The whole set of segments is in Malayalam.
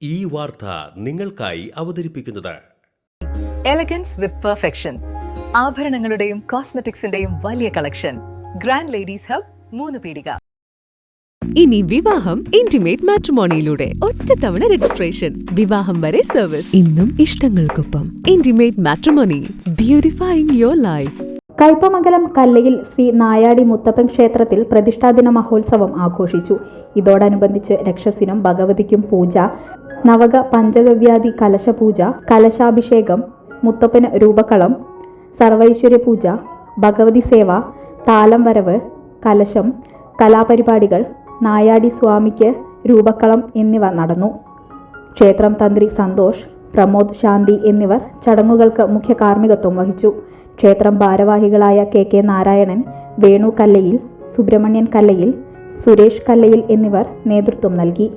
ഈ വാർത്ത നിങ്ങൾക്കായി അവതരിപ്പിക്കുന്നത് എലഗൻസ് വിത്ത് പെർഫെക്ഷൻ, ആഭരണങ്ങളുടെയും കോസ്മെറ്റിക്സിന്റെയും വലിയ കളക്ഷൻ. ഗ്രാൻഡ് ലേഡീസ് ഹബ്, 3 പീടിക. ഇനി വിവാഹം ഇന്റിമേറ്റ് മാട്രിമോണിയിലൂടെ ഒറ്റത്തവണ രജിസ്ട്രേഷൻ, വിവാഹം വരെ സർവീസ്. ഇന്നും ഇഷ്ടങ്ങൾക്കൊപ്പം intimate matrimony, beautifying your life. Kaipamangalam കല്ലയിൽ ശ്രീ നായാടി മുത്തപ്പൻ ക്ഷേത്രത്തിൽ പ്രതിഷ്ഠാദിന മഹോത്സവം ആഘോഷിച്ചു. ഇതോടനുബന്ധിച്ച് രക്ഷസിനും ഭഗവതിക്കും പൂജ, നവക പഞ്ചഗവ്യാദി കലശപൂജ, കലശാഭിഷേകം, മുത്തപ്പന് രൂപക്കളം, സർവൈശ്വര്യ പൂജ, ഭഗവതി സേവ, താലം വരവ്, കലശം, കലാപരിപാടികൾ, നായാടി സ്വാമിക്ക് രൂപക്കളം എന്നിവ നടന്നു. ക്ഷേത്രം തന്ത്രി സന്തോഷ്, പ്രമോദ്, ശാന്തി എന്നിവർ ചടങ്ങുകൾക്ക് മുഖ്യ കാർമ്മികത്വം വഹിച്ചു. ക്ഷേത്രം ഭാരവാഹികളായ കെ നാരായണൻ, വേണു കല്ലയിൽ, സുബ്രഹ്മണ്യൻ കല്ലയിൽ, സുരേഷ് കല്ലയിൽ എന്നിവർ നേതൃത്വം നൽകി.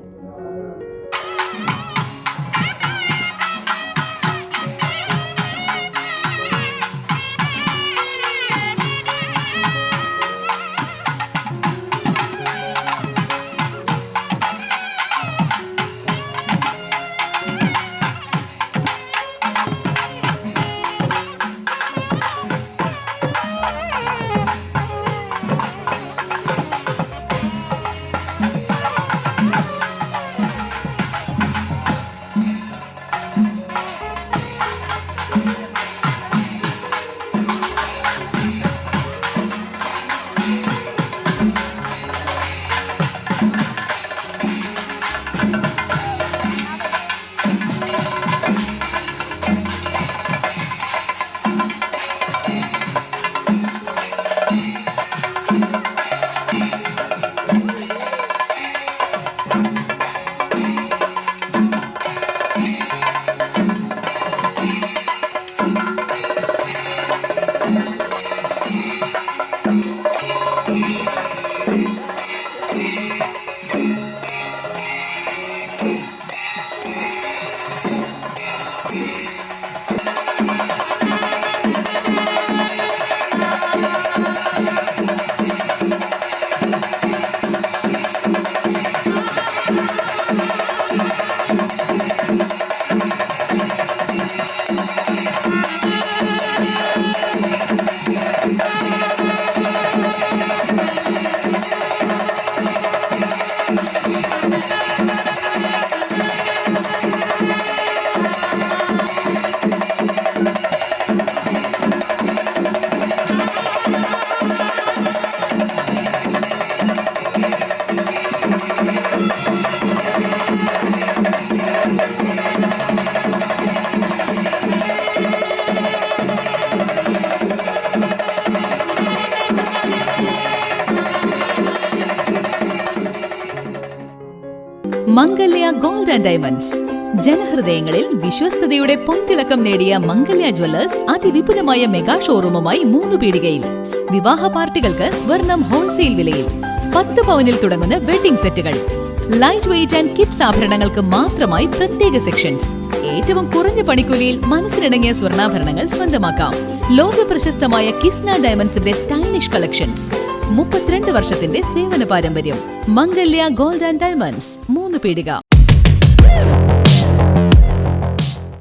മംഗല്യ ഗോൾഡ് ആൻഡ് ഡയമണ്ട്സ്, ജനഹൃദയങ്ങളിൽ വിശ്വസ്തയുടെ പൊൻതിളക്കം നേടിയ മംഗല്യ ജ്വല്ലേഴ്സ് അതിവിപുലമായ മെഗാ ഷോറൂമുമായി 3 പീടികയിൽ. വിവാഹ പാർട്ടികൾക്ക് സ്വർണം ഹോൾസെയിൽ വിലയിൽ. 10 പവനിൽ തുടങ്ങുന്ന വെഡിംഗ് സെറ്റുകൾ, ലൈറ്റ് വെയ്റ്റ് ആൻഡ് കിഡ്സ് ആഭരണങ്ങൾക്ക് മാത്രമായി പ്രത്യേക സെക്ഷൻസ്. ഏറ്റവും കുറഞ്ഞ പണിക്കൂലിയിൽ മനസ്സിനിണങ്ങിയ സ്വർണ്ണാഭരണങ്ങൾ സ്വന്തമാക്കാം. ലോക പ്രശസ്തമായ കിസ്ന ഡയമണ്ട്സിന്റെ സ്റ്റൈലിഷ് കളക്ഷൻസ്. 32 വർഷത്തിന്റെ സേവന പാരമ്പര്യം. മംഗല്യ ഗോൾഡ് ആൻഡ് ഡയമണ്ട്സ്, 3 പീടിക.